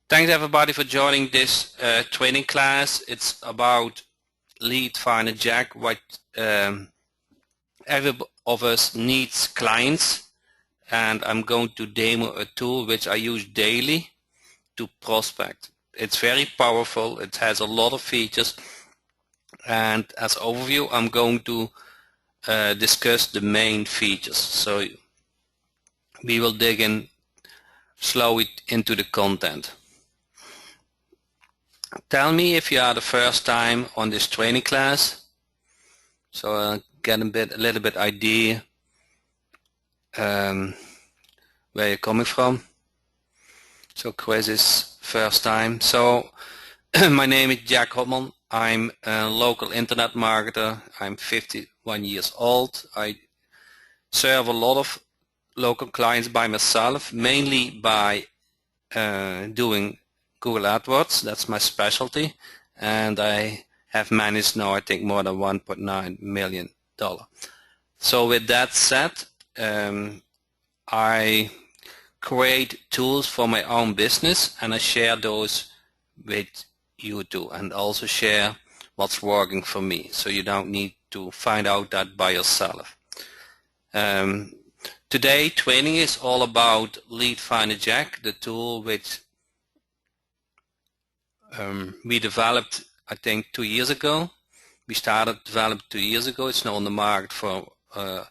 Thanks everybody for joining this training class. It's about Lead Finder Jack. What every of us needs clients, and I'm going to demo a tool which I use daily to prospect. It's very powerful. It has a lot of features, and as overview I'm going to discuss the main features. So we will dig in slowly into the content. Tell me if you are the first time on this training class, so get a little bit idea where you're coming from. So Chris is first time. So my name is Jack Hopman. I'm a local internet marketer. I'm 51 years old. I serve a lot of local clients by myself, mainly by doing Google AdWords. That's my specialty, and I have managed now I think more than $1.9 million. So with that said, I create tools for my own business, and I share those with you too, and also share what's working for me, so you don't need to find out that by yourself. Today training is all about Lead Finder Jack, the tool which we developed I think 2 years ago. We started developed 2 years ago. It's now on the market for a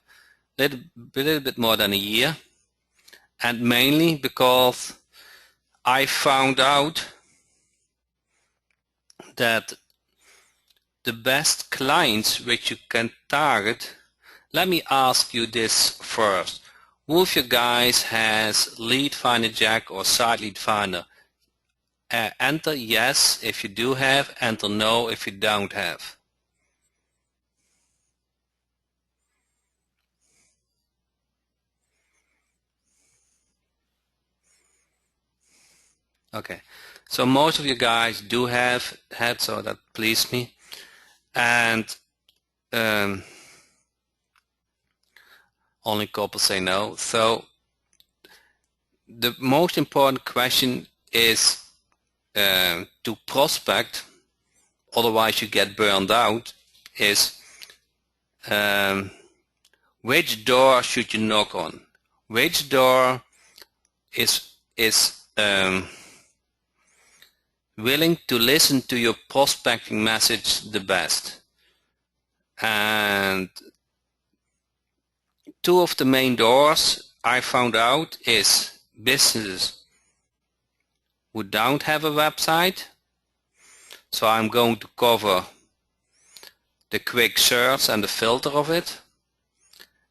little bit more than a year, and mainly because I found out that the best clients which you can target. Let me ask you this first. Who of you guys has Lead Finder Jack or Site Lead Finder? Enter yes if you do have, enter no if you don't have. Okay, so most of you guys do have had, so that pleased me. And only a couple say no. So the most important question is to prospect, otherwise you get burned out, is which door should you knock on? Which door is willing to listen to your prospecting message the best? And two of the main doors I found out is businesses who don't have a website. So I'm going to cover the quick search and the filter of it.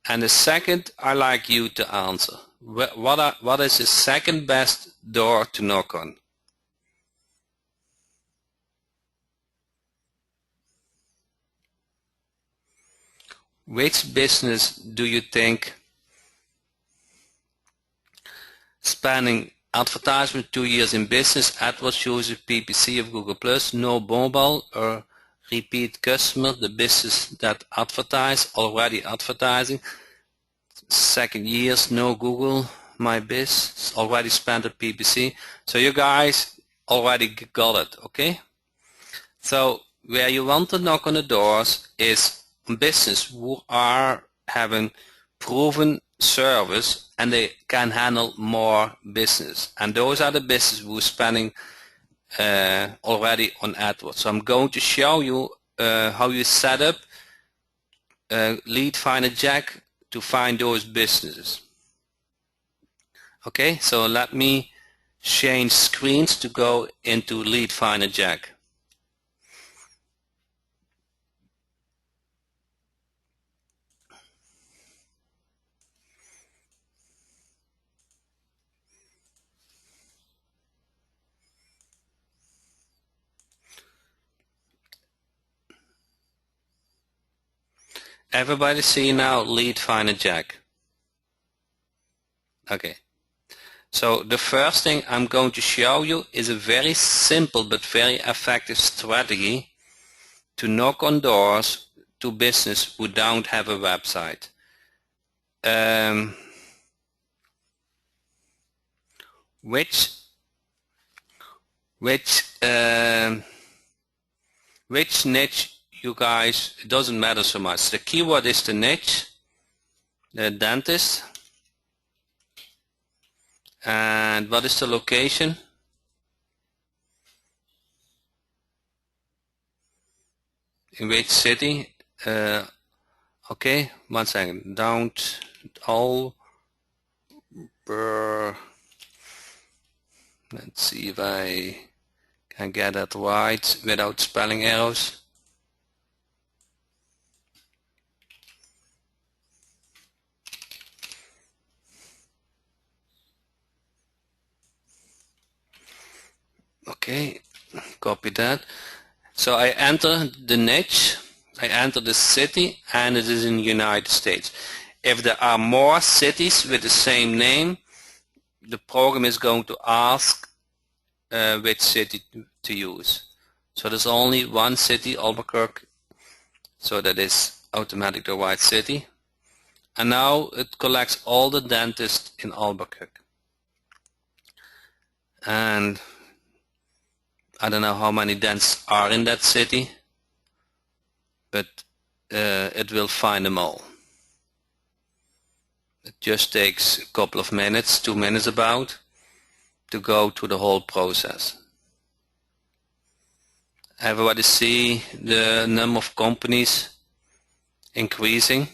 And the second, I like you to answer. What is the second best door to knock on? Which business do you think spanning advertisement, 2 years in business, AdWords user, PPC of Google+, no mobile or repeat customer, the business that advertise, already advertising, second years, no Google, my biz, already spent at PPC. So you guys already got it, okay? So where you want to knock on the doors is business who are having proven service and they can handle more business, and those are the businesses who are spending already on AdWords. So I'm going to show you how you set up Lead Finder Jack to find those businesses. Okay, so let me change screens to go into Lead Finder Jack. Everybody see now Lead Finder Jack? Okay. So the first thing I'm going to show you is a very simple but very effective strategy to knock on doors to business who don't have a website. which niche you guys, it doesn't matter so much. The keyword is the niche, the dentist, and what is the location? In which city? Okay, 1 second. Don't all. Let's see if I can get that right without spelling errors. Okay, copy that. So I enter the niche, I enter the city, and it is in the United States. If there are more cities with the same name, the program is going to ask which city to use. So there's only one city, Albuquerque, so that is automatically the right city. And now it collects all the dentists in Albuquerque. And I don't know how many dentists are in that city, but it will find them all. It just takes a couple of minutes, 2 minutes about, to go through the whole process. Everybody see the number of companies increasing.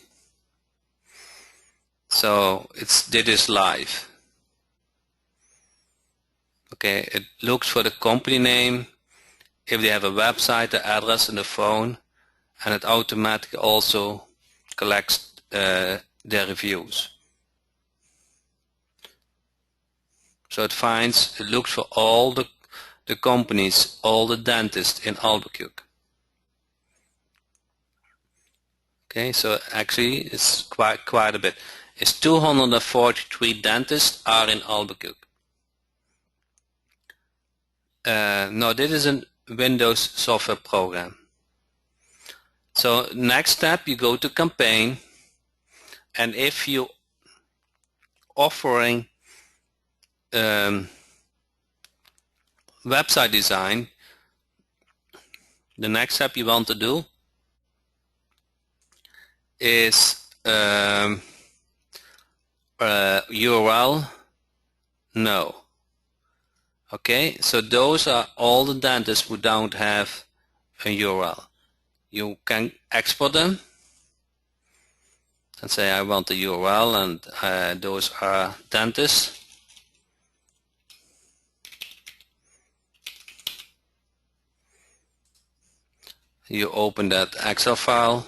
So this is live. Okay, it looks for the company name, if they have a website, the address and the phone, and it automatically also collects their reviews. So it looks for all the companies, all the dentists in Albuquerque. Okay, so actually it's quite a bit. It's 243 dentists are in Albuquerque. No, this is a Windows software program. So next step, you go to campaign, and if you offering website design, the next step you want to do is URL no. Okay, so those are all the dentists who don't have a URL. You can export them and say I want the URL, and those are dentists. You open that Excel file.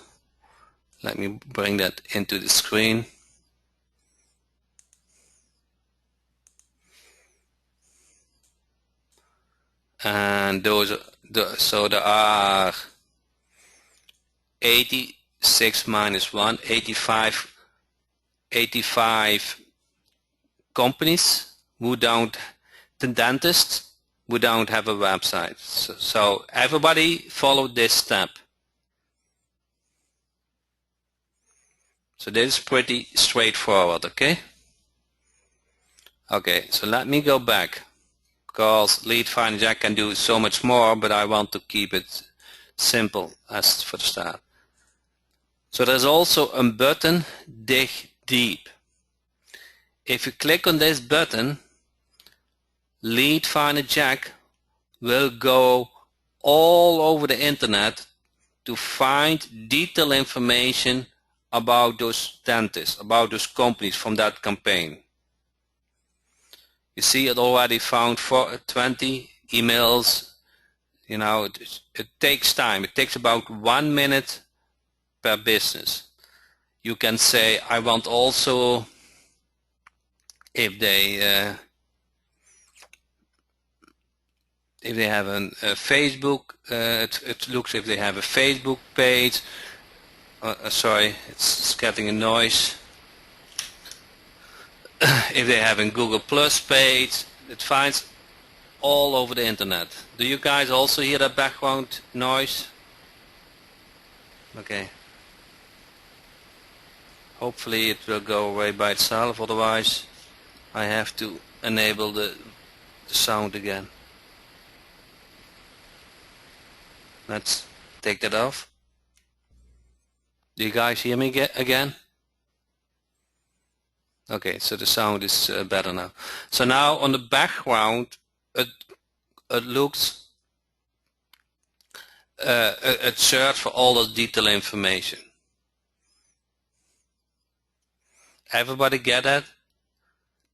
Let me bring that into the screen. And so there are 86 minus 1, 85 companies who don't, the dentists who don't have a website. So everybody follow this step. So this is pretty straightforward, okay? Okay, so let me go back, because Lead Finder Jack can do so much more, but I want to keep it simple as for the start. So there's also a button, Dig Deep. If you click on this button, Lead Finder Jack will go all over the internet to find detailed information about those dentists, about those companies from that campaign. You see, it already found 20 emails. You know, it takes time. It takes about 1 minute per business. You can say, I want also, if they have a Facebook, it looks if they have a Facebook page. Sorry, it's getting a noise. If they have a Google Plus page, it finds all over the internet. Do you guys also hear that background noise? Okay. Hopefully it will go away by itself, otherwise I have to enable the sound again. Let's take that off. Do you guys hear me again? Okay, so the sound is better now. So now on the background, it looks it search for all the detailed information. Everybody get that?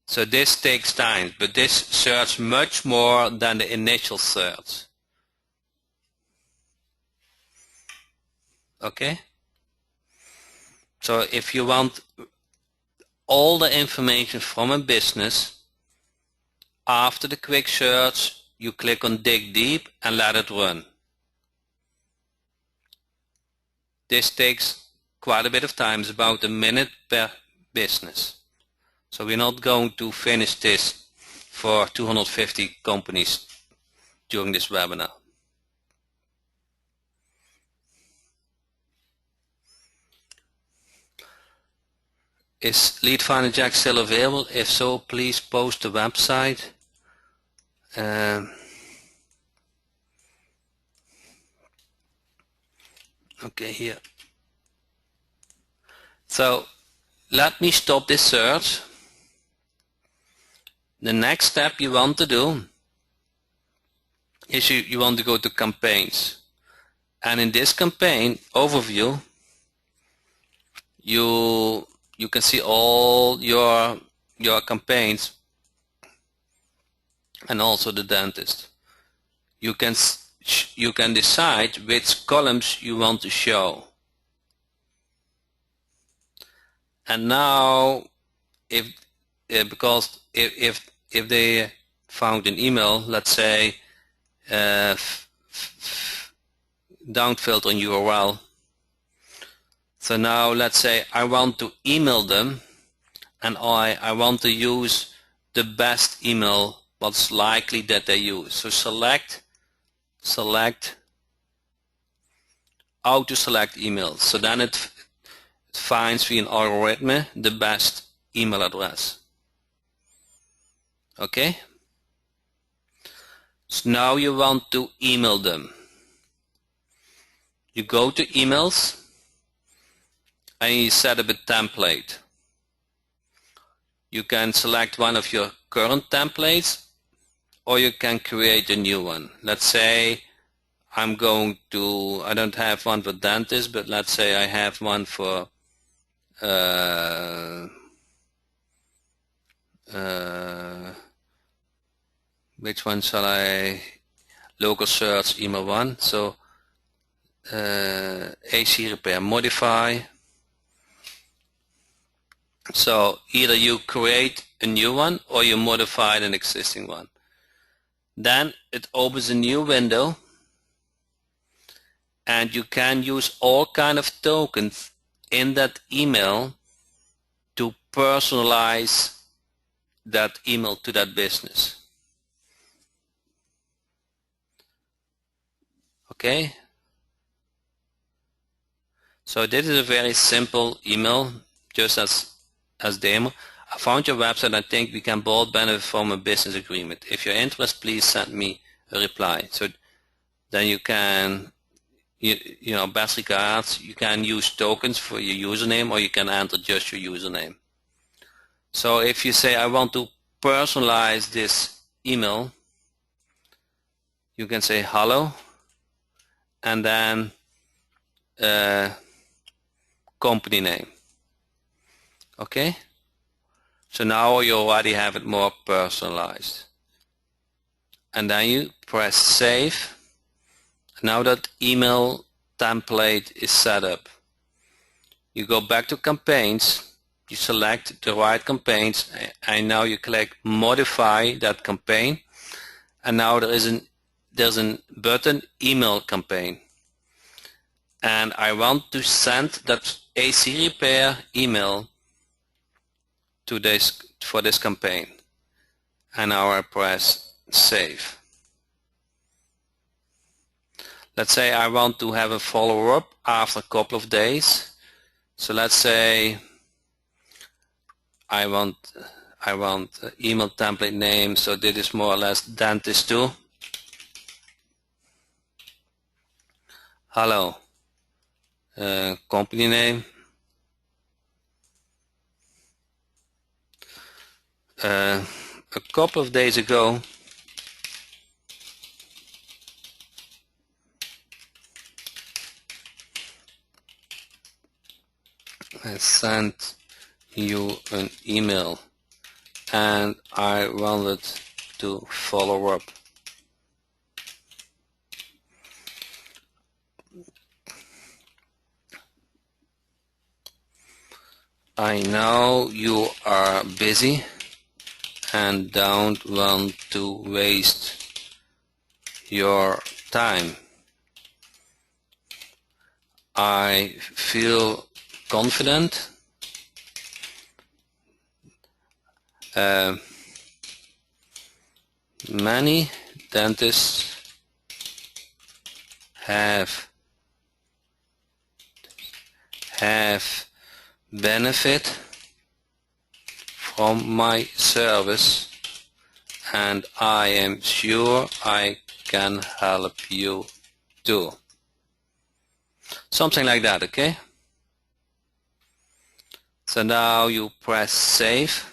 So this takes time, but this search much more than the initial search. Okay? So if you want all the information from a business, after the quick search, you click on Dig Deep and let it run. This takes quite a bit of time, it's about a minute per business. So we're not going to finish this for 250 companies during this webinar. Is Lead Finder Jack still available? If so, please post the website. Okay, here. So let me stop this search. The next step you want to do is you want to go to campaigns. And in this campaign overview, you can see all your campaigns and also the dentist. You can decide which columns you want to show. And now because if they found an email, let's say down filter on URL. So now let's say I want to email them and I want to use the best email what's likely that they use. So select auto select emails. So then it finds via an algorithm the best email address. Okay? So now you want to email them. You go to emails and you set up a template. You can select one of your current templates or you can create a new one. Let's say I don't have one for dentists, but let's say I have one for which one shall I? Local search email one. So AC repair modify. So either you create a new one or you modify an existing one. Then it opens a new window and you can use all kind of tokens in that email to personalize that email to that business. Okay? So this is a very simple email, just as demo. I found your website. I think we can both benefit from a business agreement. If you're interested, please send me a reply. So then you can, you know, best regards, you can use tokens for your username or you can enter just your username. So if you say I want to personalize this email, you can say hello and then company name. Okay? So now you already have it more personalized. And then you press save. Now that email template is set up. You go back to campaigns, you select the right campaigns, and now you click modify that campaign. And now there's a button email campaign. And I want to send that AC repair email for this campaign. And now I press save. Let's say I want to have a follow-up after a couple of days. So let's say I want email template name. So this is more or less dentist 2. Hello, company name, a couple of days ago I sent you an email and I wanted to follow up. I know you are busy and don't want to waste your time. I feel confident many dentists have benefit from my service, and I am sure I can help you too. Something like that, okay? So now you press save.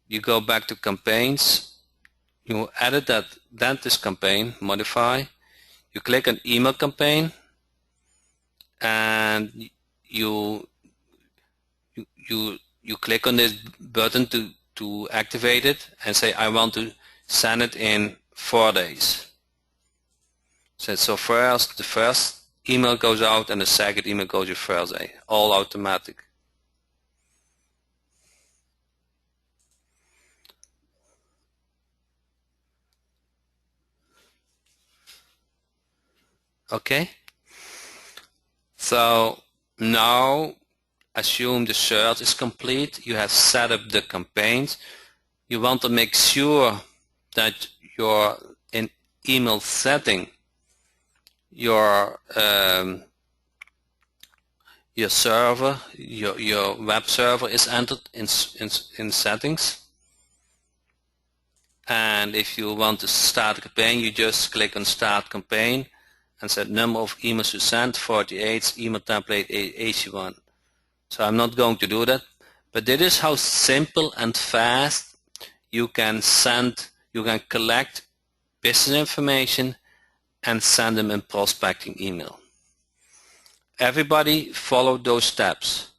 You go back to campaigns. You edit that dentist campaign, modify. You click on email campaign, and you click on this button to activate it and say I want to send it in 4 days. So first the first email goes out and the second email goes your first day, all automatic. Okay, so now assume the search is complete. You have set up the campaigns. You want to make sure that your in email setting your server, your web server is entered in settings. And if you want to start a campaign, you just click on Start Campaign and set number of emails to send, 48, email template 81. So I'm not going to do that, but that is how simple and fast you can collect business information and send them in prospecting email. Everybody follow those steps.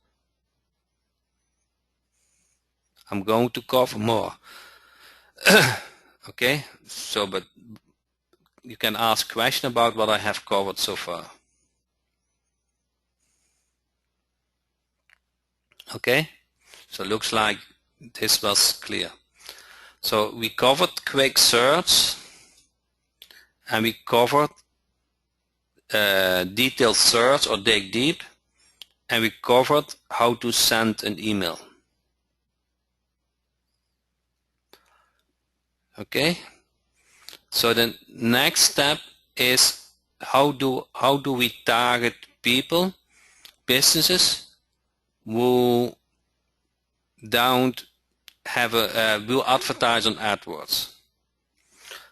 I'm going to cover more. Okay, so but you can ask questions about what I have covered so far. Okay, so looks like this was clear. So we covered quick search and we covered detailed search or dig deep, and we covered how to send an email. Okay, so the next step is how do we target people, businesses who don't have will advertise on AdWords.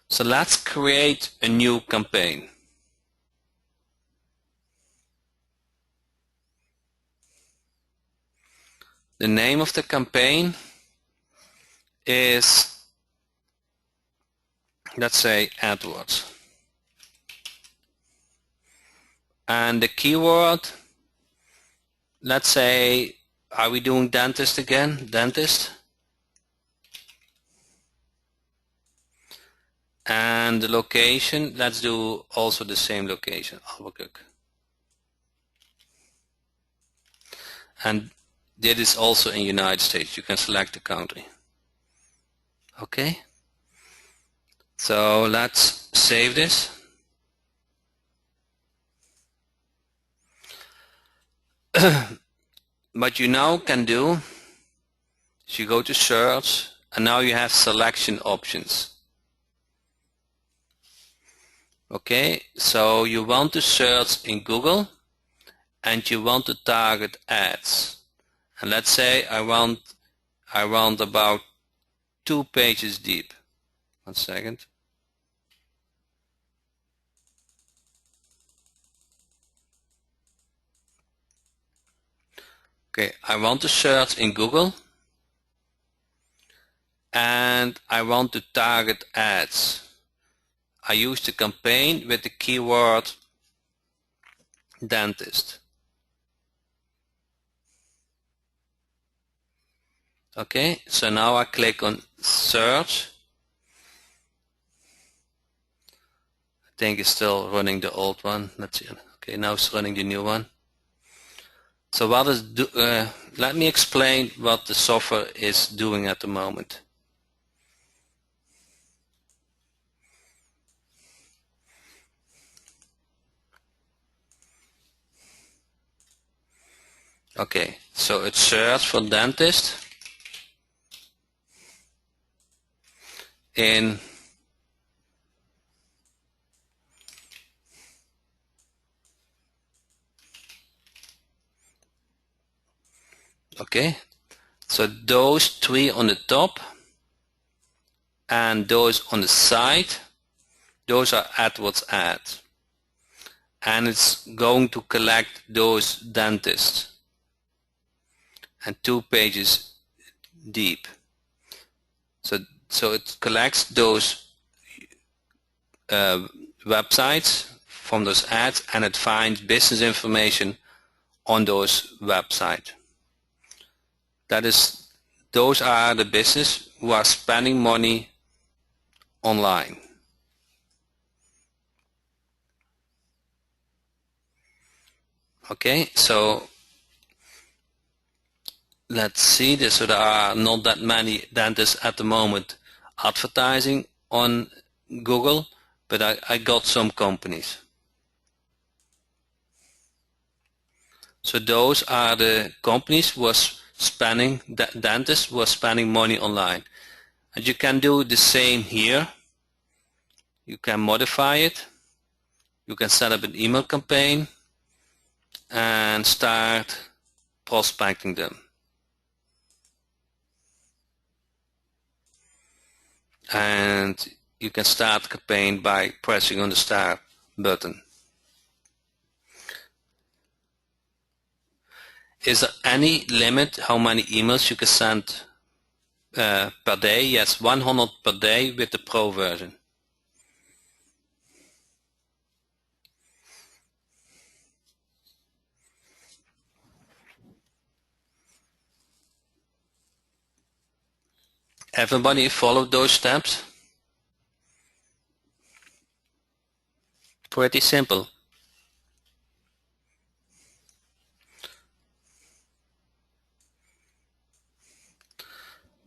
So let's create a new campaign. The name of the campaign is, let's say, AdWords. And the keyword, let's say, are we doing dentist again? Dentist. And the location, let's do also the same location, Albuquerque. And that is also in United States. You can select the country. Okay. So let's save this. What you now can do is you go to search, and now you have selection options. Okay, so you want to search in Google and you want to target ads. And let's say I want about 2 pages deep. 1 second. Okay, I want to search in Google and I want to target ads. I use the campaign with the keyword dentist. Okay, so now I click on search. I think it's still running the old one. Let's see. Okay, now it's running the new one. So let me explain what the software is doing at the moment. Okay, so it searched for dentist in okay, so those three on the top and those on the side, those are AdWords ads, and it's going to collect those dentists and 2 pages deep. So it collects those websites from those ads and it finds business information on those websites. Those are the business who are spending money online. Okay, so let's see this. So there are not that many dentists at the moment advertising on Google, but I got some companies. So those are the companies who are spending, dentists who are spending money online. And you can do the same here. You can modify it. You can set up an email campaign and start prospecting them. And you can start the campaign by pressing on the start button. Is there any limit how many emails you can send per day? Yes, 100 per day with the Pro version. Everybody follow those steps? Pretty simple.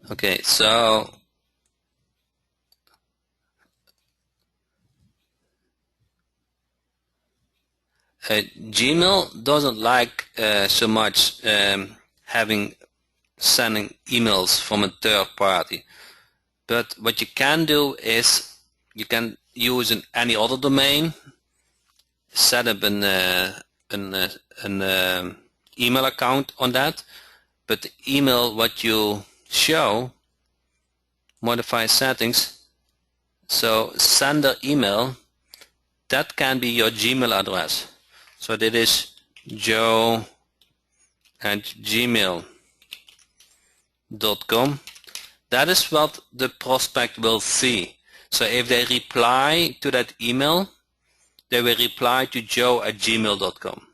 Okay, so Gmail doesn't like so much sending emails from a third party. But what you can do is you can use any other domain, set up an email account on that, but the email what you show, modify settings, so sender email, that can be your Gmail address. So that is joe@gmail.com. That is what the prospect will see. So if they reply to that email, they will reply to joe@gmail.com.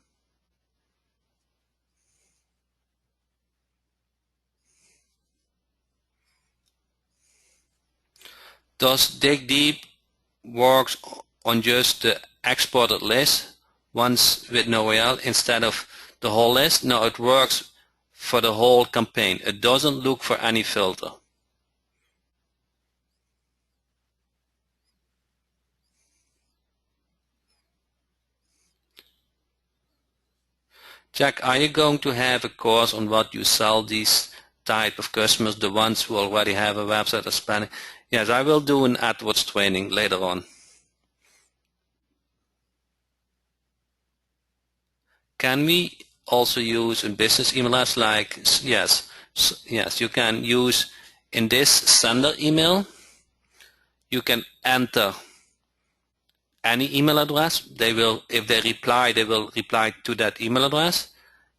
Does Dig Deep works on just the exported list, once with no URL, instead of the whole list? No, it works for the whole campaign. It doesn't look for any filter. Jack, are you going to have a course on what you sell these type of customers, the ones who already have a website or spending? Yes, I will do an AdWords training later on. Can we also use a business email address? Like, yes, you can use in this sender email, you can enter any email address. They will, if they reply, they will reply to that email address.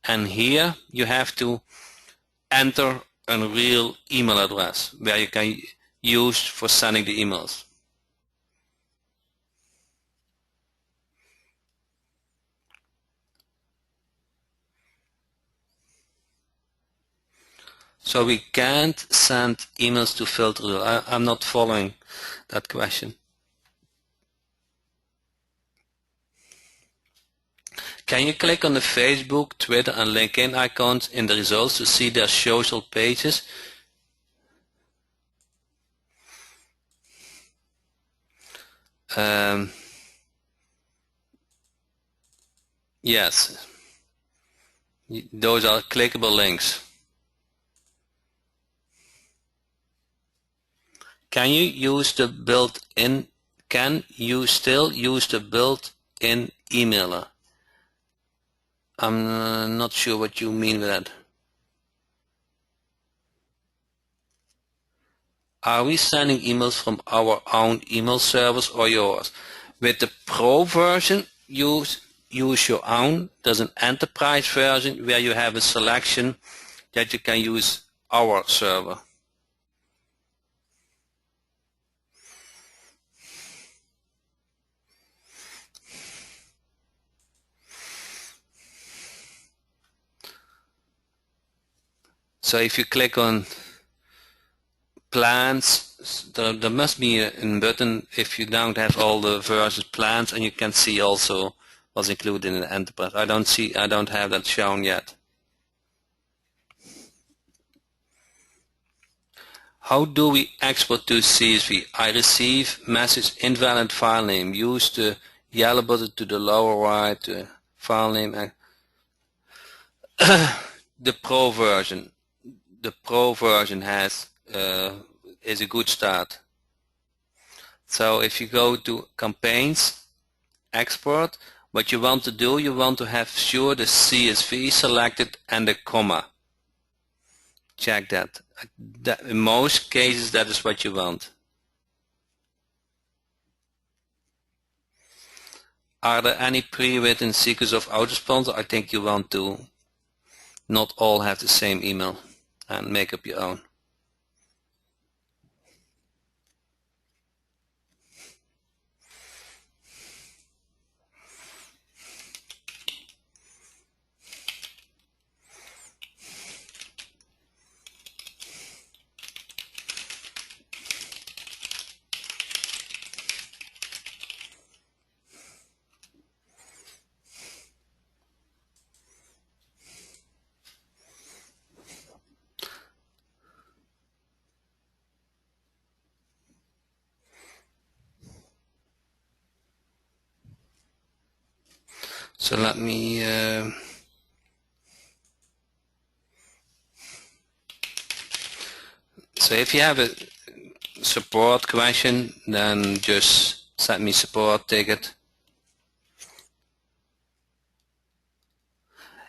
and here you have to enter a real email address where you can use for sending the emails. So we can't send emails to filter. I'm not following that question. Can you click on the Facebook, Twitter and LinkedIn icons in the results to see their social pages? Yes, those are clickable links. Can you use the built-in? Can you still use the built-in emailer? I'm not sure what you mean with that. Are we sending emails from our own email service or yours? With the Pro version, use your own. There's an enterprise version where you have a selection that you can use our server. So if you click on plans, there must be a button if you don't have all the versions plans, and you can see also what's included in the enterprise. I don't have that shown yet. How do we export to CSV? I receive message invalid file name. Use the yellow button to the lower right, file name. The Pro version. The Pro version is a good start. So if you go to campaigns, export, what you want to do, you want to have sure the CSV selected and the comma. Check that. In most cases, that is what you want. Are there any pre-written sequence of autoresponder? I think you want to not all have the same email and make up your own. So let me so if you have a support question, then just send me support ticket.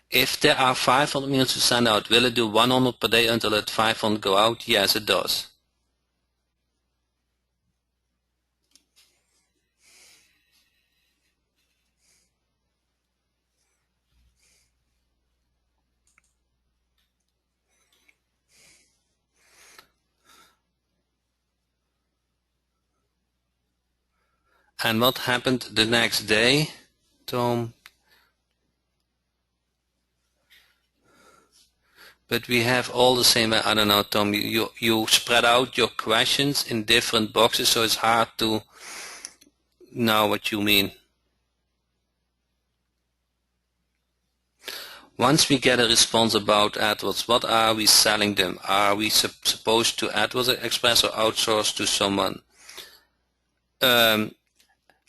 If there are 500 mails to send out, will it do 100 per day until that 500 go out? Yes, it does. And what happened the next day, Tom? But we have all the same, I don't know, Tom, you spread out your questions in different boxes, so it's hard to know what you mean. Once we get a response about AdWords, what are we selling them? Are we supposed to AdWords Express or outsource to someone?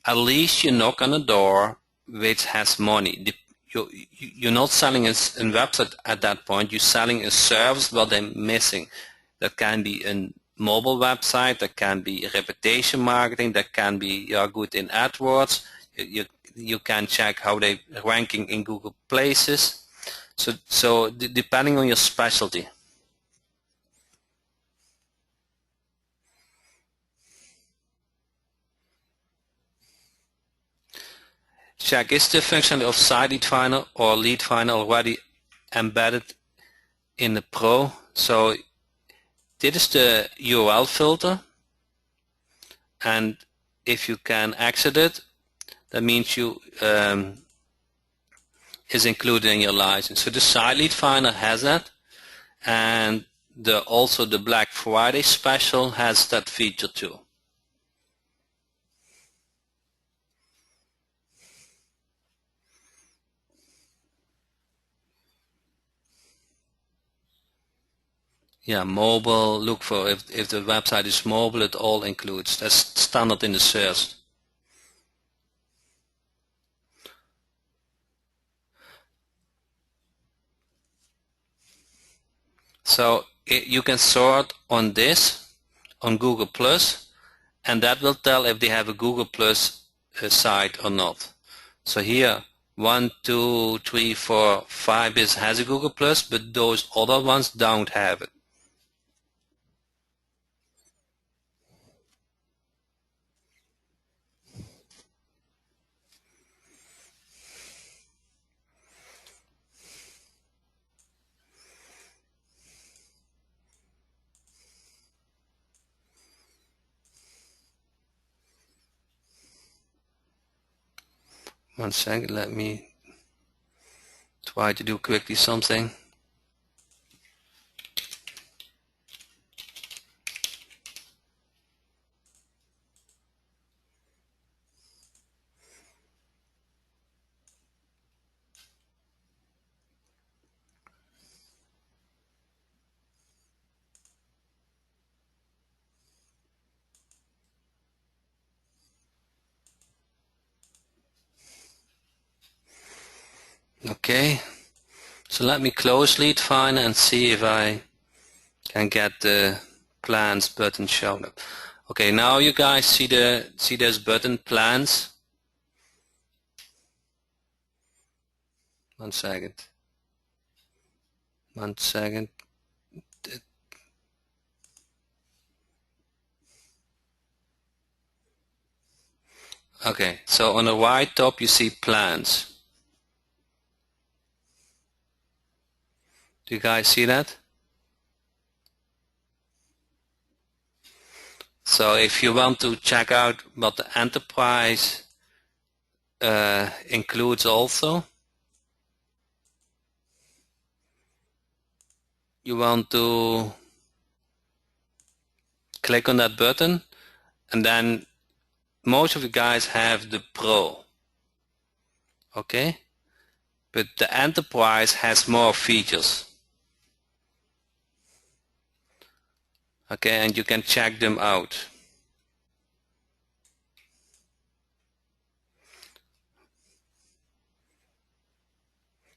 At least you knock on a door which has money. You're not selling a website at that point. You're selling a service what they're missing. That can be a mobile website, that can be reputation marketing, that can be you're good in AdWords. You can check how they're ranking in Google Places. So depending on your specialty. Check, is the functionality of Site Lead Finder or Lead Finder already embedded in the Pro. So this is the URL filter, and if you can exit it, that means you is included in your license. So the site lead finder has that, and also the Black Friday special has that feature too. Yeah, mobile, look for if the website is mobile, it all includes. That's standard in the search. So you can sort on this, on Google Plus, and that will tell if they have a Google Plus site or not. So here 1, 2, 3, 4, 5 has a Google Plus, but those other ones don't have it. One second, let me try to do quickly something. Okay, so let me close Lead Finder and see if I can get the plans button shown up. Okay, now you guys see this button, plans. One second. Okay, so on the right top you see plans. Do you guys see that? So if you want to check out what the enterprise includes also, you want to click on that button, and then most of you guys have the Pro, okay? But the enterprise has more features, okay, and you can check them out.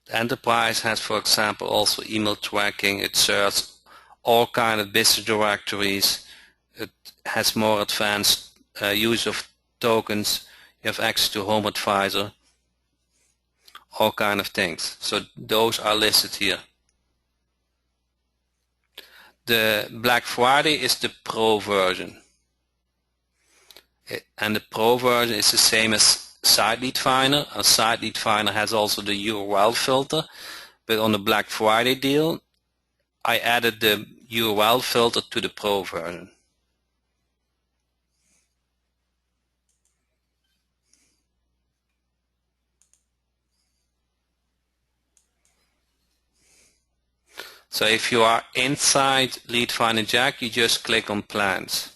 The enterprise has, for example, also email tracking. It serves all kind of business directories. It has more advanced use of tokens. You have access to Home Advisor, all kind of things. So those are listed here. The Black Friday is the Pro version, and the Pro version is the same as Site Lead Finder. A Site Lead Finder has also the URL filter, but on the Black Friday deal I added the URL filter to the Pro version. So if you are inside Lead Finder Jack, you just click on plans.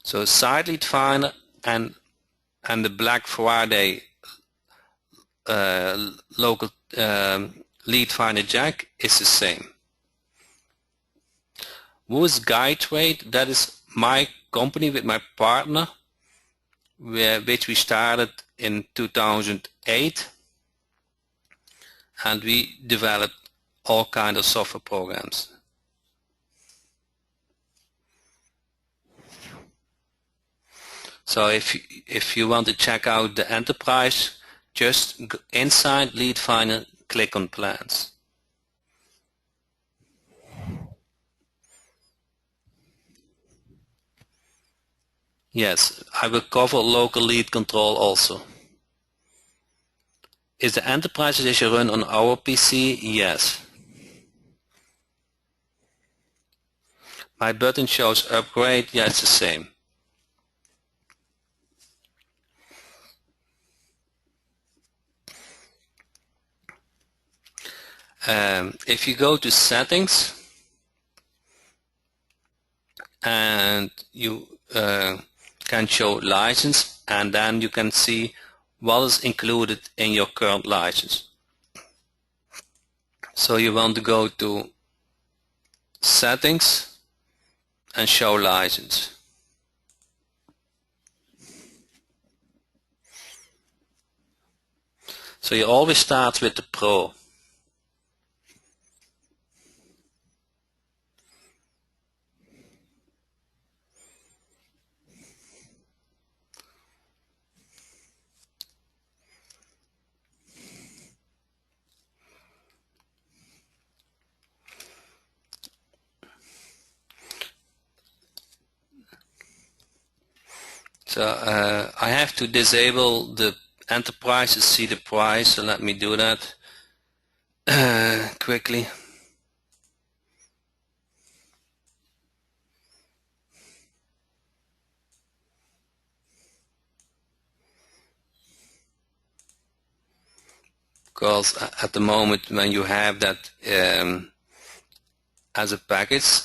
So Site Lead Finder and the Black Friday local Lead Finder Jack is the same. Who's GuideTrade? That is my company with my partner, which we started in 2008, and we developed all kinds of software programs. So if you want to check out the enterprise, just inside Lead Finder, click on Plans. Yes, I will cover local lead control also. Is the enterprise edition run on our PC? Yes. My button shows upgrade. Yeah, it's the same. If you go to settings and you can show license, and then you can see what is included in your current license. So you want to go to settings and show license. So you always start with the Pro. So I have to disable the enterprise to see the price, so let me do that quickly. Because at the moment when you have that as a package,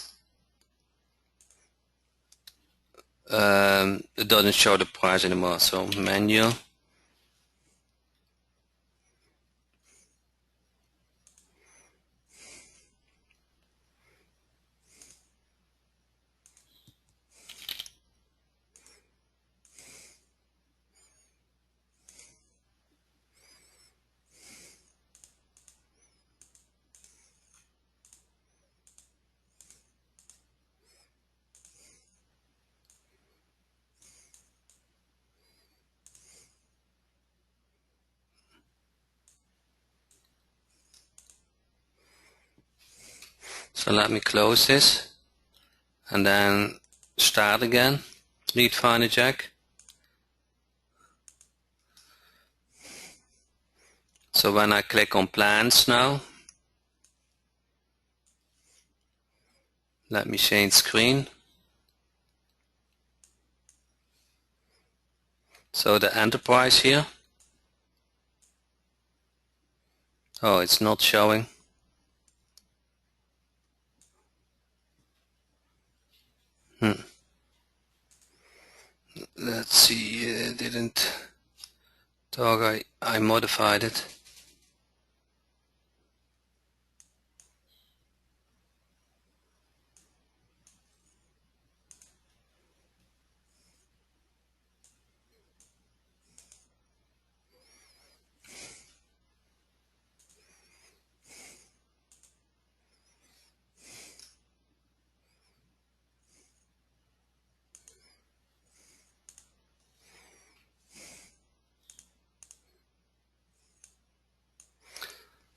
it doesn't show the price anymore. So menu, so let me close this and then start again, Lead Finder Jack. So when I click on plans now, let me change screen. So the enterprise here, oh, it's not showing. Let's see, it didn't talk, I modified it.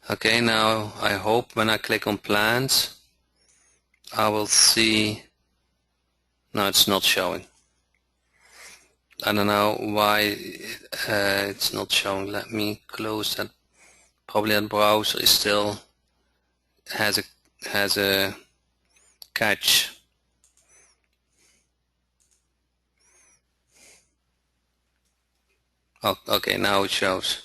Okay, now I hope when I click on plans, I will see, no, it's not showing. I don't know why it's not showing. Let me close that. Probably that browser is still has a catch. Oh, okay, now it shows.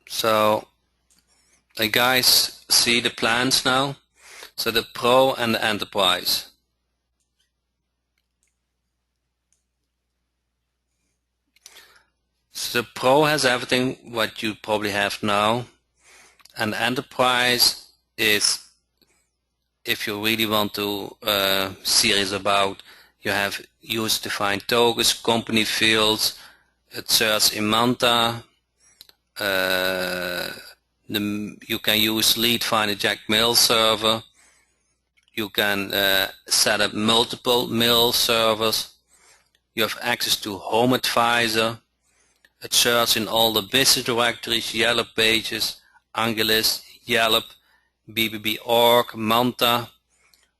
So the guys see the plans now. So the Pro and the Enterprise. So the Pro has everything what you probably have now, and the Enterprise is if you really want to serious about, you have user-defined tokens, company fields, search in Manta, you can use Lead Finder Jack mail server, You can set up multiple mail servers. You have access to Home Advisor. It searches in all the business directories, Yellow Pages, Angelus, Yelp, BBB.org, Manta,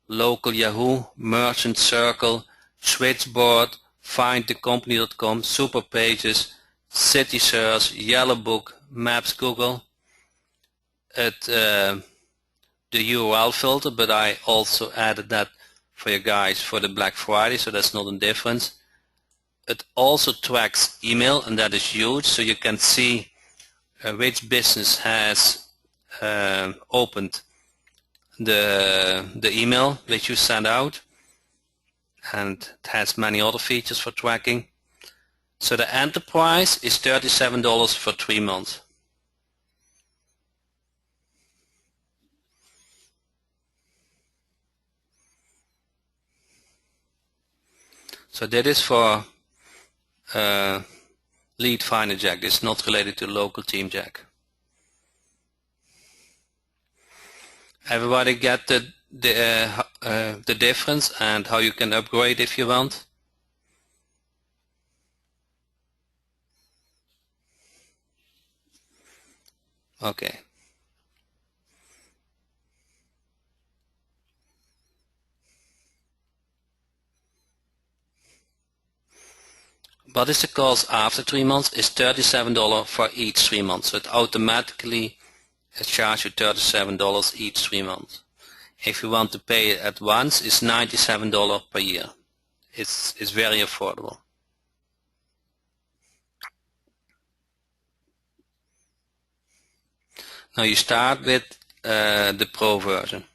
Local Yahoo, Merchant Circle, Switchboard, FindTheCompany.com, Super Pages, City Search, Yellow Book, Maps, Google. The URL filter, but I also added that for you guys for the Black Friday, so that's not a difference. It also tracks email, and that is huge, so you can see which business has opened the email which you send out, and it has many other features for tracking. So the enterprise is $37 for 3 months. So that is for Lead Finder Jack. It's not related to Local Team Jack. Everybody get the difference and how you can upgrade if you want? Okay. What is the cost after 3 months? Is $37 for each 3 months. So it automatically charges you $37 each 3 months. If you want to pay it at once, it's $97 per year. It's very affordable. Now you start with the Pro version.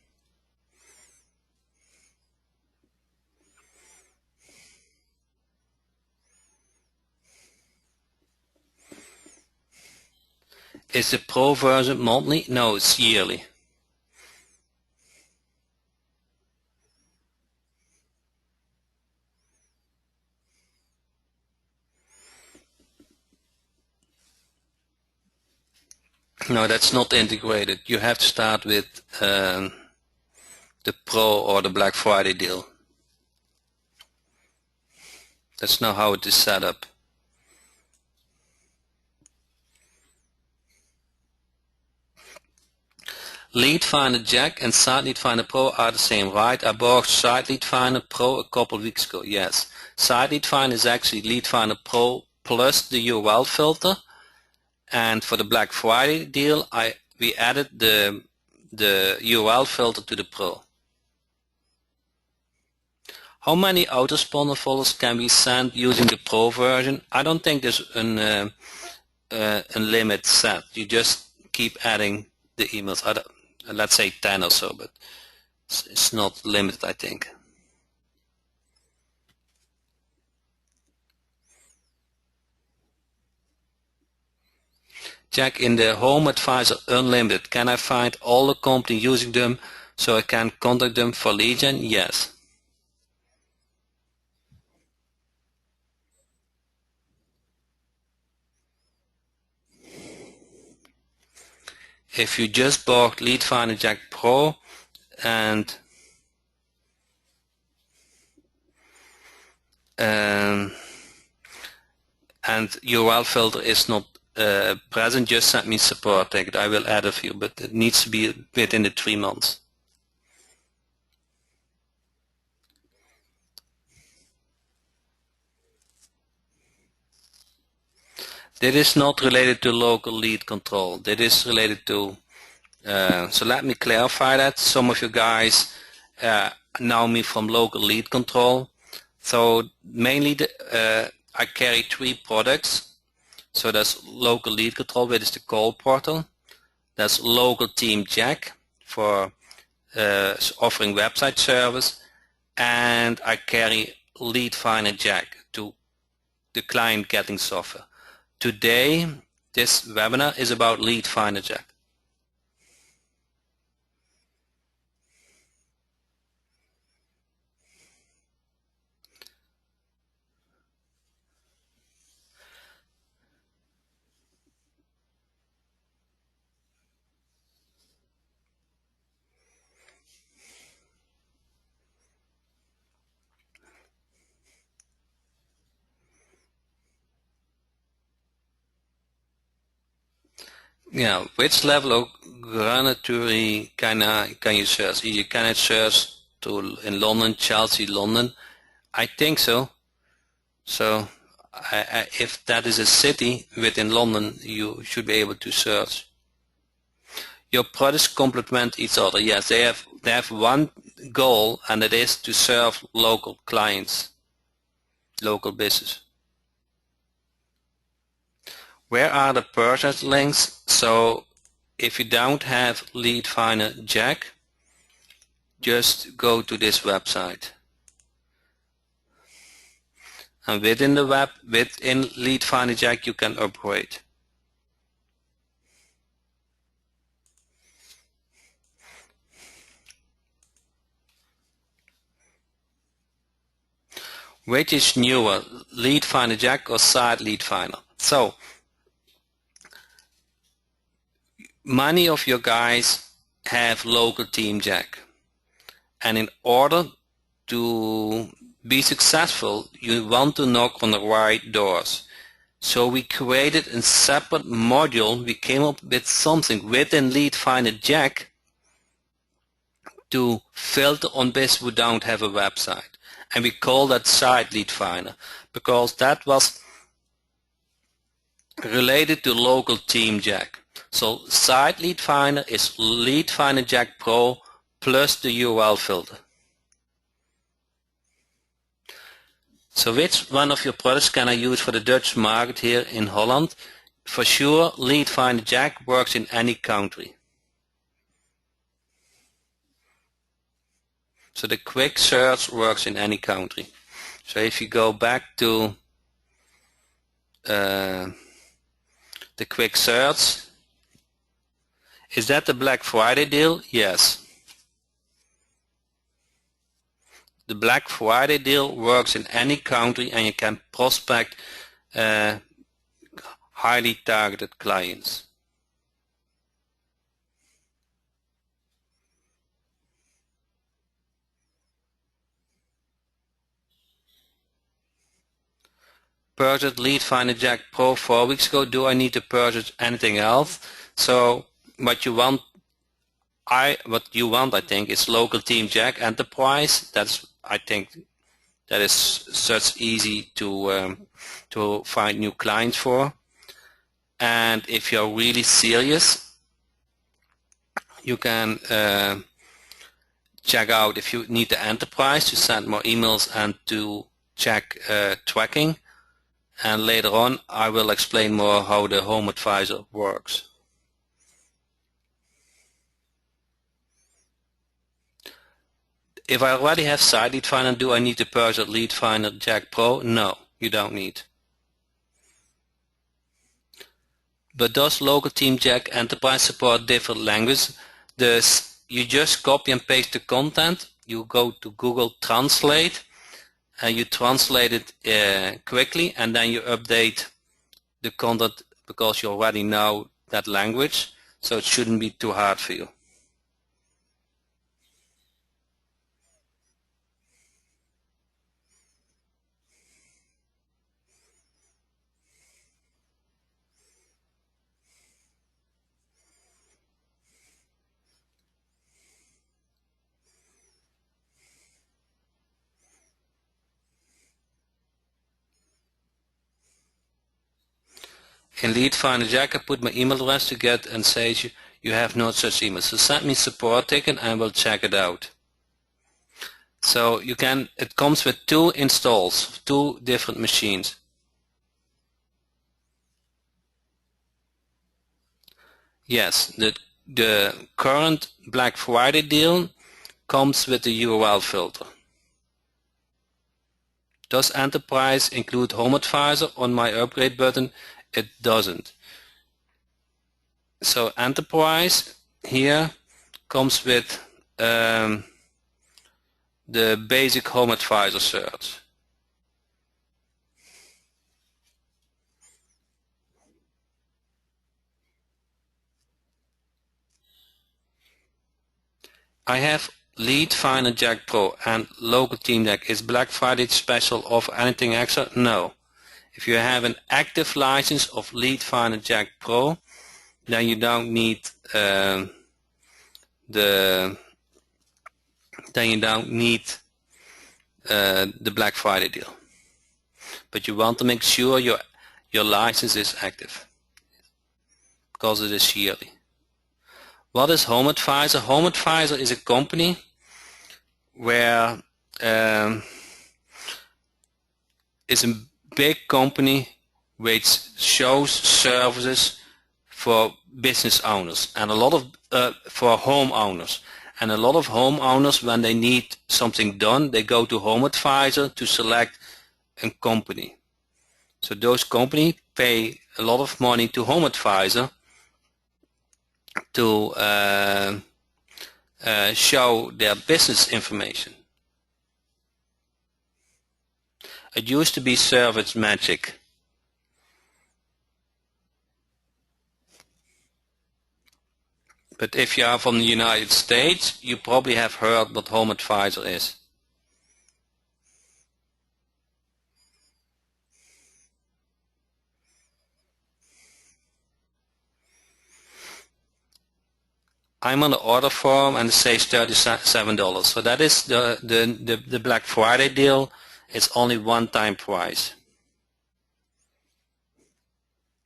Is the Pro version monthly? No, it's yearly. No, that's not integrated. You have to start with the Pro or the Black Friday deal. That's not how it is set up. Lead Finder Jack and Site Lead Finder Pro are the same, right? I bought Site Lead Finder Pro a couple of weeks ago, yes. Site Lead Finder is actually Lead Finder Pro plus the URL filter. And for the Black Friday deal, we added the URL filter to the Pro. How many autoresponder folders can we send using the Pro version? I don't think there's a limit set. You just keep adding the emails. Let's say 10 or so, but it's not limited, I think. Jack, in the Home Advisor Unlimited, can I find all the companies using them so I can contact them for lead gen? Yes. If you just bought Lead Finder Jack Pro and URL filter is not present, just send me support ticket. I will add a few, but it needs to be within the 3 months. That is not related to local lead control. That is related to, so let me clarify that. Some of you guys know me from local lead control. So mainly I carry 3 products. So that's local lead control, which is the call portal. That's Local Team Jack for offering website service. And I carry Lead Finder Jack to the client getting software. Today, this webinar is about Lead Finder Jack. Yeah, which level of granularity can you search? You cannot search in London, Chelsea, London. I think so. So if that is a city within London, you should be able to search. Your products complement each other. Yes, they have one goal, and it is to serve local clients, local business. Where are the purchase links? So if you don't have Lead Finder Jack, just go to this website. And within Lead Finder Jack, you can upgrade. Which is newer, Lead Finder Jack or Site Lead Finder? So many of your guys have local team Jack, and in order to be successful, you want to knock on the right doors. So we created a separate module. We came up with something within Lead Finder Jack to filter on business who don't have a website. And we call that Site Lead Finder because that was related to local team Jack. So Site Lead Finder is Lead Finder Jack Pro plus the URL filter. So which one of your products can I use for the Dutch market here in Holland? For sure, Lead Finder Jack works in any country. So the quick search works in any country. So if you go back to the quick search, is that the Black Friday deal? Yes. The Black Friday deal works in any country, and you can prospect highly targeted clients. Purchased Lead Finder Jack Pro 4 weeks ago. Do I need to purchase anything else? So what you want, I think, is local team Jack Enterprise. I think that is such easy to find new clients for. And if you're really serious, you can check out if you need the enterprise to send more emails and to check tracking. And later on I will explain more how the Home Advisor works. If I already have Site Lead Finder, do I need to purchase Lead Finder Jack Pro? No, you don't need. But does local team Jack Enterprise support different languages? You just copy and paste the content. You go to Google Translate and you translate it quickly, and then you update the content because you already know that language, so it shouldn't be too hard for you. In Lead Finder Jack, I put my email address to get and says you have no such email. So send me support ticket and I will check it out. So it comes with 2 installs, 2 different machines. Yes, the current Black Friday deal comes with the URL filter. Does Enterprise include Home Advisor on my upgrade button? It doesn't. So Enterprise here comes with the basic Home Advisor search. I have Lead Finder Jack Pro and Local Team Jack. Is Black Friday special offer anything extra? No. If you have an active license of Lead Finder Jack Pro, then you don't need the Black Friday deal. But you want to make sure your license is active because it is yearly. What is Home Advisor? Home Advisor is a company where is a big company which shows services for business owners and a lot of for homeowners. And a lot of homeowners, when they need something done, they go to Home Advisor to select a company. So those companies pay a lot of money to Home Advisor to show their business information. It used to be Service Magic. But if you are from the United States, you probably have heard what Home Advisor is. I'm on the order form and it says $37. So that is the Black Friday deal. It's only one-time price.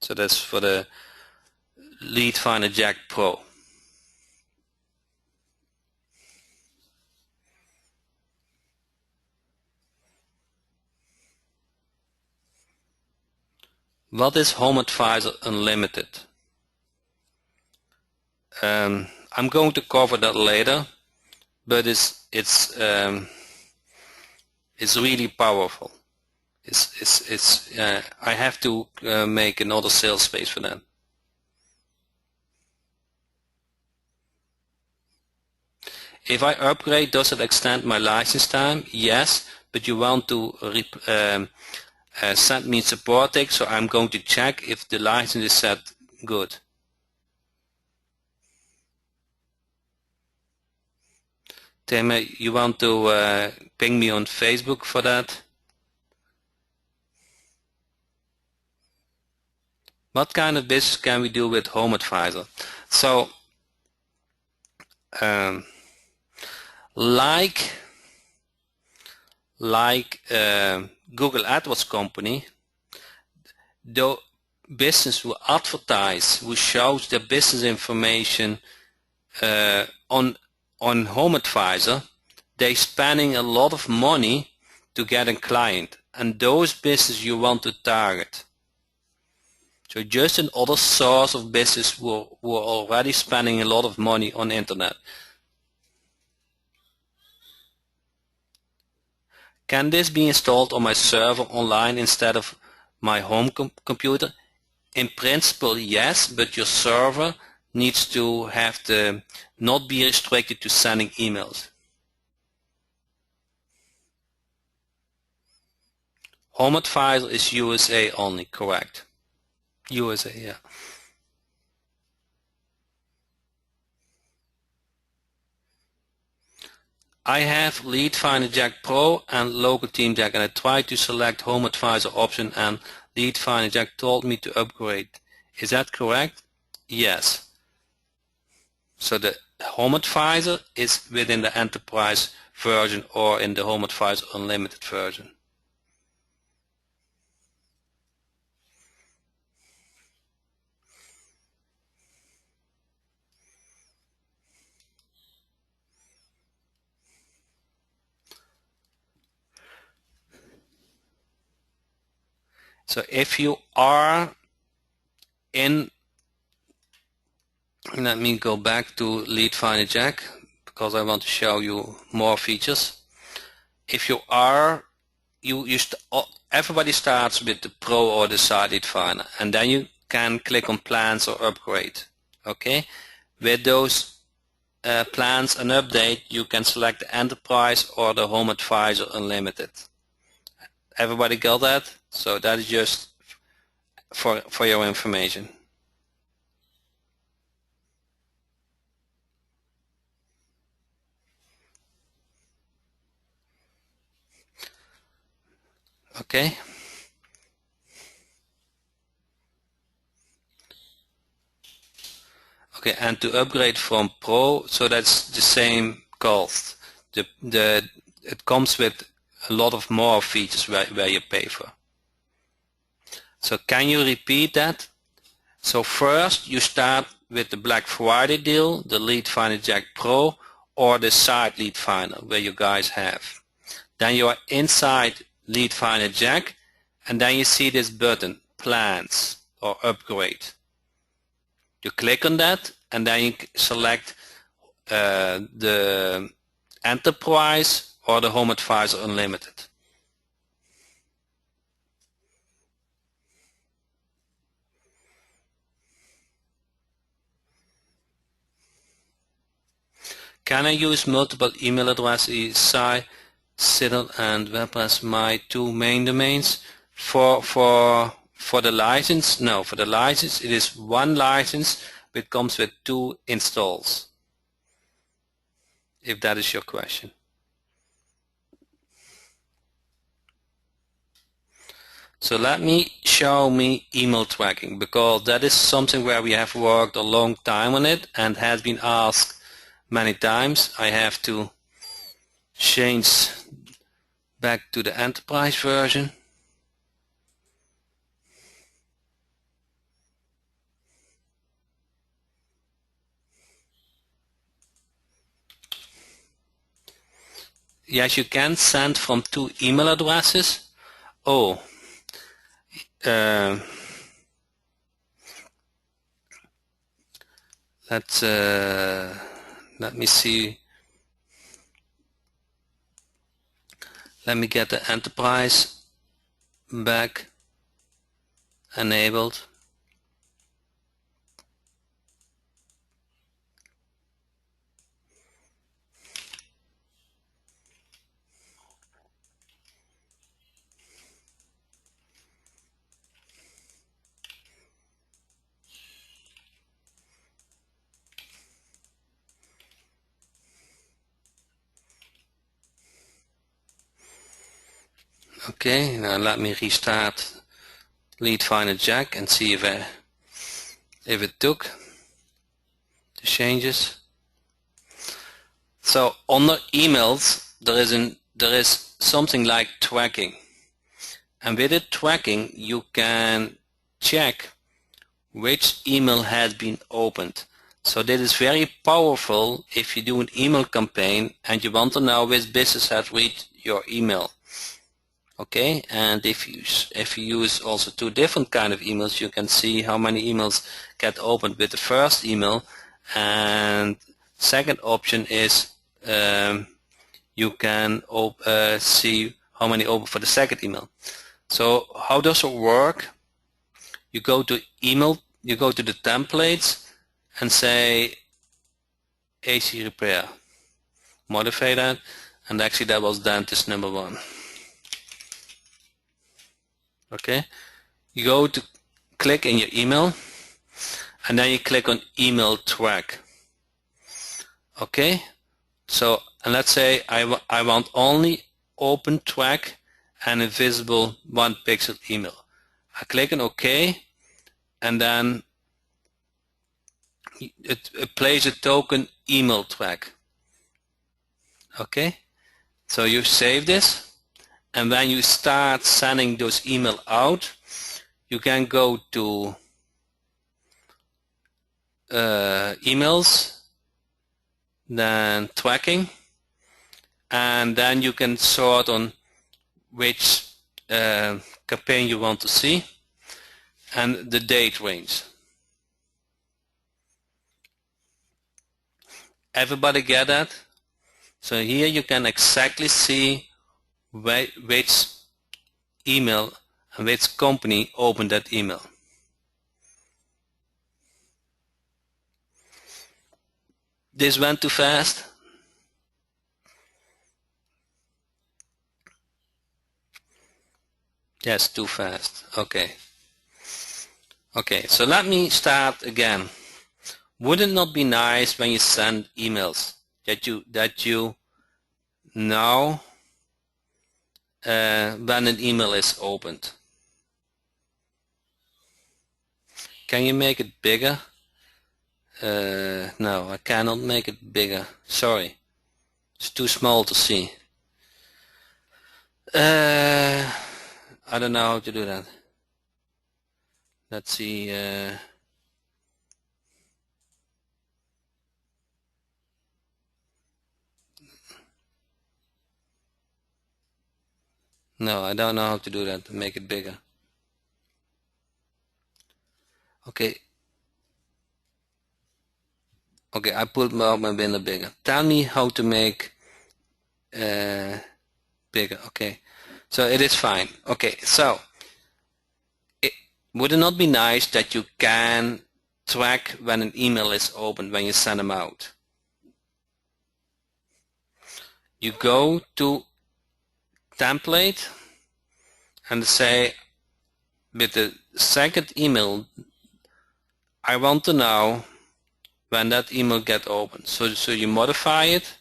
So that's for the Lead Finder Jack Pro. What is Home Advisor Unlimited? I'm going to cover that later, but it's really powerful. I have to make another sales space for that. If I upgrade, does it extend my license time? Yes, but you want to send me support tick, so I'm going to check if the license is set good. Tim, you want to ping me on Facebook for that? What kind of business can we do with Home Advisor? So, like Google AdWords company, the business who advertise, who shows their business information on Home Advisor, they spending a lot of money to get a client, and those businesses you want to target. So just another source of business who are already spending a lot of money on the internet. Can this be installed on my server online instead of my home computer? In principle, yes, but your server needs to have not be restricted to sending emails. Home Advisor is USA only, correct? USA, yeah. I have Lead Finder Jack Pro and Local Team Jack, and I tried to select Home Advisor option and Lead Finder Jack told me to upgrade. Is that correct? Yes. So the Home Advisor is within the Enterprise version or in the Home Advisor Unlimited version. So if you are in, let me go back to Lead Finder Jack because I want to show you more features. If you are, everybody starts with the Pro or the Site Lead Finder, and then you can click on Plans or Upgrade. Okay, with those plans and update, you can select the Enterprise or the Home Advisor Unlimited. Everybody got that? So that is just for your information. Okay. Okay, and to upgrade from Pro, so that's the same cost. It comes with a lot of more features where you pay for. So can you repeat that? So first you start with the Black Friday deal, the Lead Finder Jack Pro, or the Site Lead Finder where you guys have. Then you are inside Lead Finder Jack, and then you see this button, Plans or Upgrade. You click on that, and then you select the Enterprise or the Home Advisor Unlimited. Can I use multiple email addresses, Citadel and WordPress, my two main domains? For the license, no. For the license, it is one license which comes with 2 installs, if that is your question. So let me show me email tracking, because that is something where we have worked a long time on it and has been asked many times. I have to change back to the enterprise version. Yes, you can send from 2 email addresses. Oh, let me see. Let me get the enterprise back enabled. Okay, now let me restart Lead Finder Jack and see if it took the changes. So under emails there is something like tracking, and with the tracking you can check which email has been opened. So this is very powerful if you do an email campaign and you want to know which business has read your email. Okay, and if you use also 2 different kind of emails, you can see how many emails get opened with the first email, and second option is you can see how many open for the second email. So how does it work? You go to email, you go to the templates and say AC repair, modify that, and actually that was dentist number 1. Okay, you go to click in your email, and then you click on email track. Okay, so and let's say I want only open track and a visible 1 pixel email. I click on OK, and then it plays a token email track. Okay, so you save this, and when you start sending those emails out, you can go to emails, then tracking, and then you can sort on which campaign you want to see and the date range. Everybody get that? So here you can exactly see which email and which company opened that email. This went too fast? Yes, too fast. Okay. Okay, so let me start again. Would it not be nice when you send emails that you know when an email is opened? Can you make it bigger? No, I cannot make it bigger. Sorry, it's too small to see. I don't know how to do that. Let's see. No, I don't know how to do that, to make it bigger. Okay. Okay, I put my window bigger. Tell me how to make bigger. Okay, so it is fine. Okay, so would it not be nice that you can track when an email is opened when you send them out? You go to template and say, with the second email, I want to know when that email gets opened. So you modify it,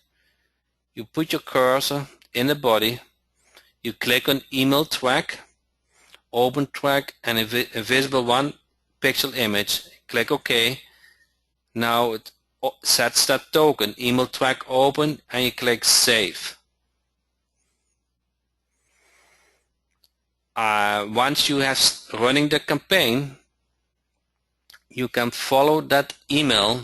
you put your cursor in the body, you click on email track, open track, and a visible 1 pixel image. Click OK. Now it sets that token, email track open, and you click save. Once you have running the campaign, you can follow that email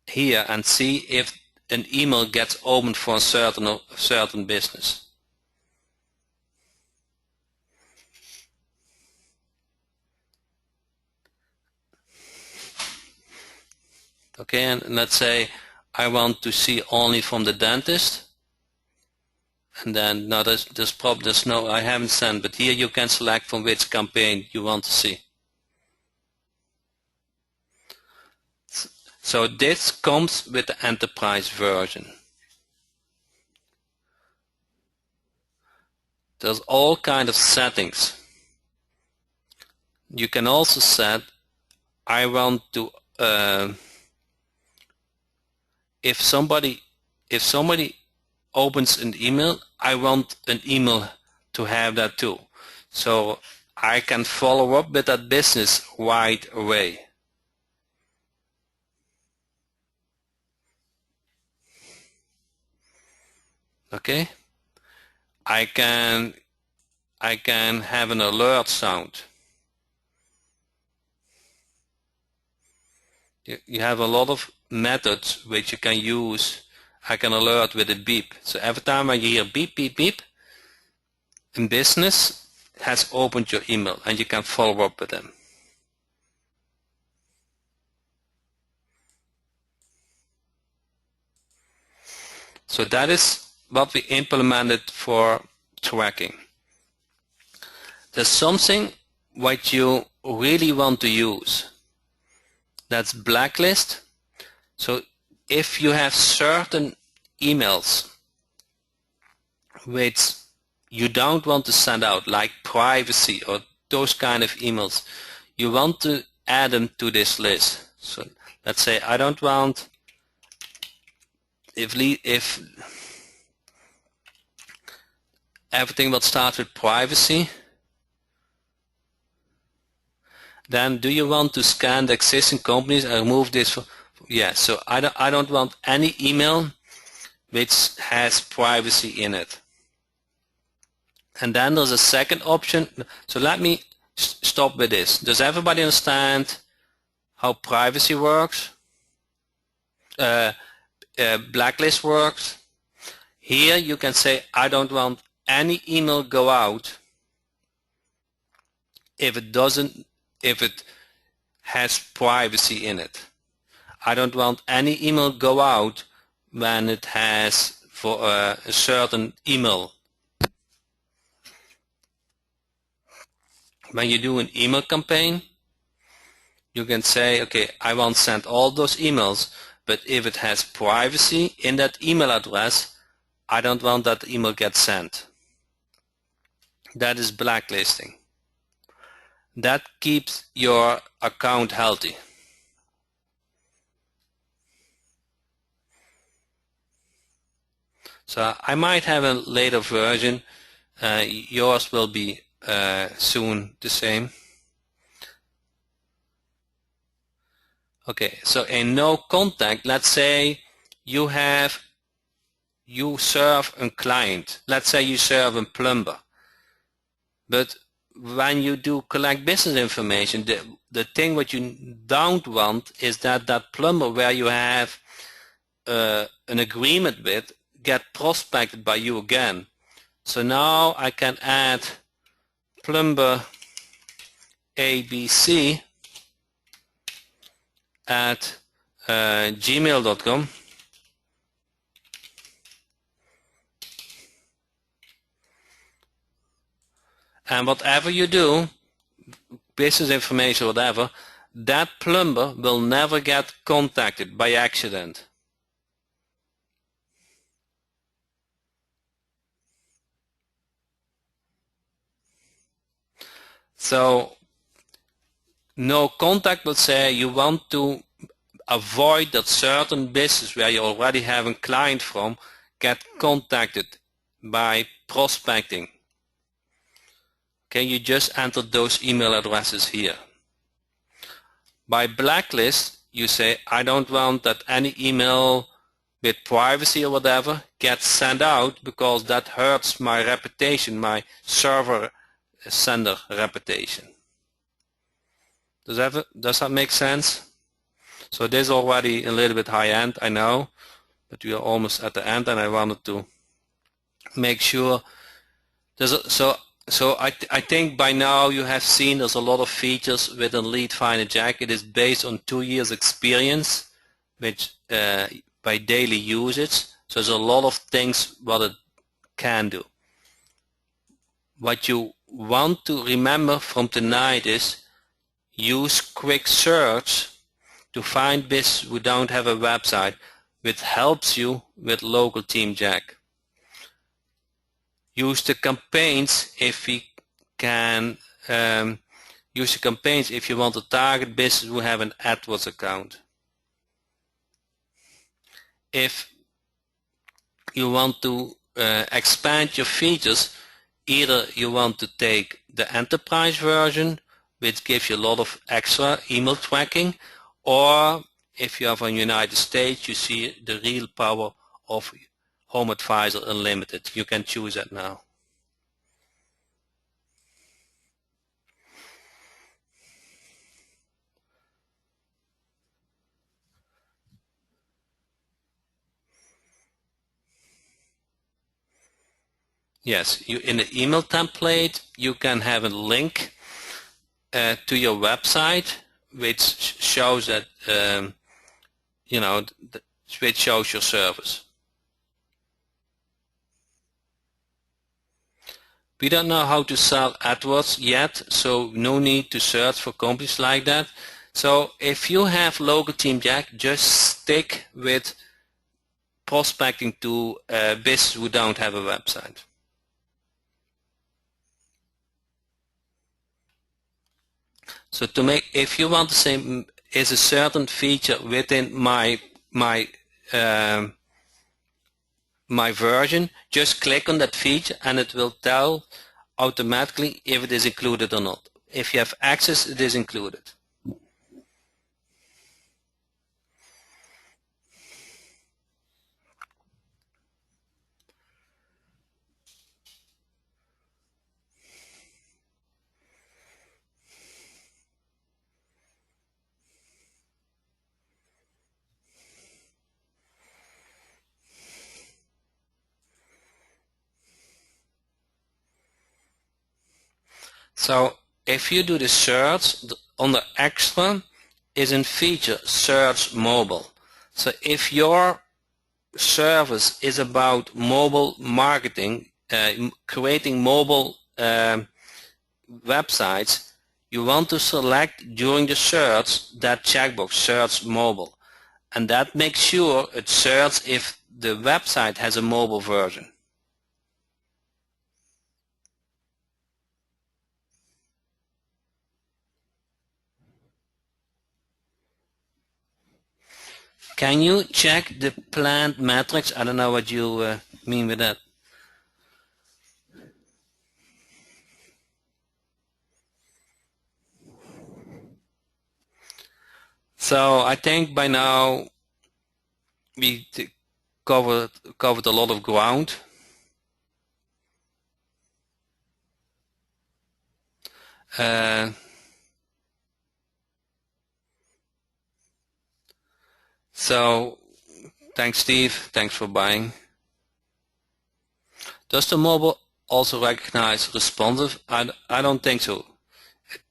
here and see if an email gets opened for a certain business. Okay, and let's say I want to see only from the dentist, and then no, there's no, I haven't sent, but here you can select from which campaign you want to see. So this comes with the enterprise version. There's all kind of settings. You can also set, I want to if somebody opens an email, I want an email to have that too. So I can follow up with that business right away. Okay? I can have an alert sound. You have a lot of methods which you can use. I can alert with a beep. So every time I hear beep, beep, beep, a business has opened your email and you can follow up with them. So that is what we implemented for tracking. There's something what you really want to use. That's blacklist. So if you have certain emails which you don't want to send out, like privacy or those kind of emails, you want to add them to this list. So let's say I don't want, if everything will start with privacy, then do you want to scan the existing companies and remove this? Yeah, so I don't want any email which has privacy in it. And then there's a second option. So let me stop with this. Does everybody understand how privacy works? Blacklist works? Here you can say I don't want any email go out if it has privacy in it. I don't want any email go out when it has for a certain email. When you do an email campaign, you can say, okay, I won't send all those emails, but if it has privacy in that email address, I don't want that email get sent. That is blacklisting. That keeps your account healthy. So I might have a later version. Yours will be soon the same. Okay, so in no contact, let's say you serve a client. Let's say you serve a plumber. But when you do collect business information, the thing what you don't want is that plumber where you have an agreement with get prospected by you again. So now I can add plumber ABC at gmail.com. And whatever you do, business information, whatever, that plumber will never get contacted by accident. So no contact will say you want to avoid that certain business where you already have a client from get contacted by prospecting. Okay, you just enter those email addresses here. By blacklist, you say I don't want that any email with privacy or whatever gets sent out because that hurts my reputation, my server sender reputation. Does that make sense? So this is already a little bit high end, I know, but we are almost at the end and I wanted to make sure. So I think by now you have seen there's a lot of features within Lead Finder Jack. It is based on 2 years experience, which by daily usage. So there's a lot of things what it can do. What you want to remember from tonight is use quick search to find business who don't have a website, which helps you with local Team Jack. Use the campaigns if we can. Use the campaigns if you want to target business who have an AdWords account. If you want to expand your features, either you want to take the enterprise version, which gives you a lot of extra email tracking, or if you have in the United States, you see the real power of Home Advisor Unlimited. You can choose that now. Yes, in the email template, you can have a link to your website, which shows that which shows your service. We don't know how to sell AdWords yet, so no need to search for companies like that. So if you have local Team Jack, just stick with prospecting to businesses who don't have a website. So to make, if you want to say is a certain feature within my version, just click on that feature and it will tell automatically if it is included or not. If you have access, it is included. So if you do the search, under extra is in feature search mobile. So if your service is about mobile marketing, creating mobile websites, you want to select during the search that checkbox, search mobile. And that makes sure it searches if the website has a mobile version. Can you check the planned metrics? I don't know what you mean with that. So I think by now we covered a lot of ground. So thanks, Steve. Thanks for buying. Does the mobile also recognize responsive? I don't think so.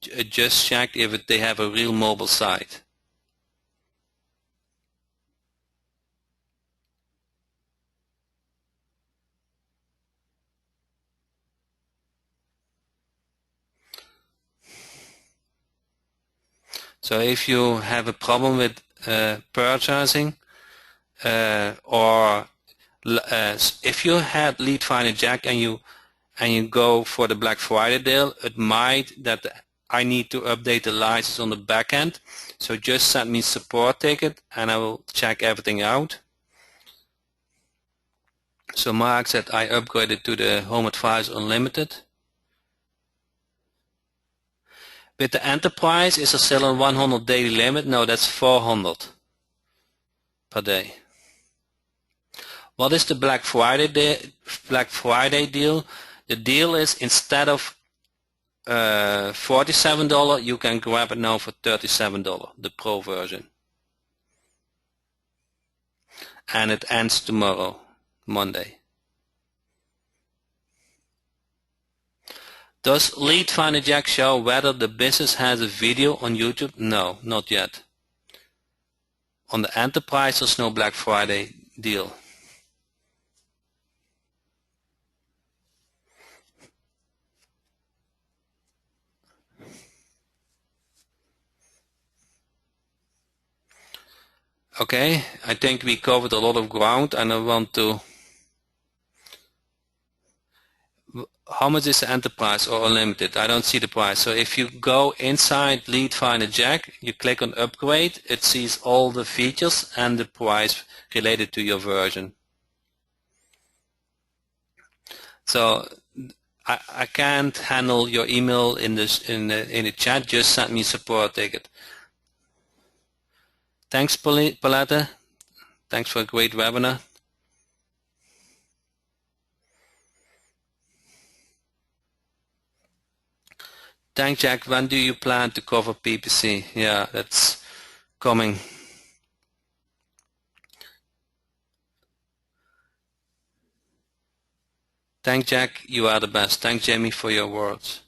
It just checked if they have a real mobile site. So if you have a problem with purchasing, or if you had Lead Finder Jack and you go for the Black Friday deal, it might that I need to update the license on the back end. So just send me support ticket and I will check everything out. So Mark said I upgraded to the Home Advisor Unlimited. With the Enterprise, is there still a 100 daily limit? No, that's 400 per day. What is the Black Friday deal? The deal is instead of $47, you can grab it now for $37, the Pro version. And it ends tomorrow, Monday. Does Lead Finder Jack show whether the business has a video on YouTube? No, not yet. On the Enterprise, there's no Black Friday deal. Okay, I think we covered a lot of ground, and I want to... How much is the Enterprise or Unlimited? I don't see the price. So if you go inside Lead Finder Jack, you click on Upgrade, it sees all the features and the price related to your version. So I can't handle your email in the chat. Just send me a support ticket. Thanks, Paletta. Thanks for a great webinar. Thanks, Jack. When do you plan to cover PPC? Yeah, that's coming. Thanks, Jack. You are the best. Thanks, Jamie, for your words.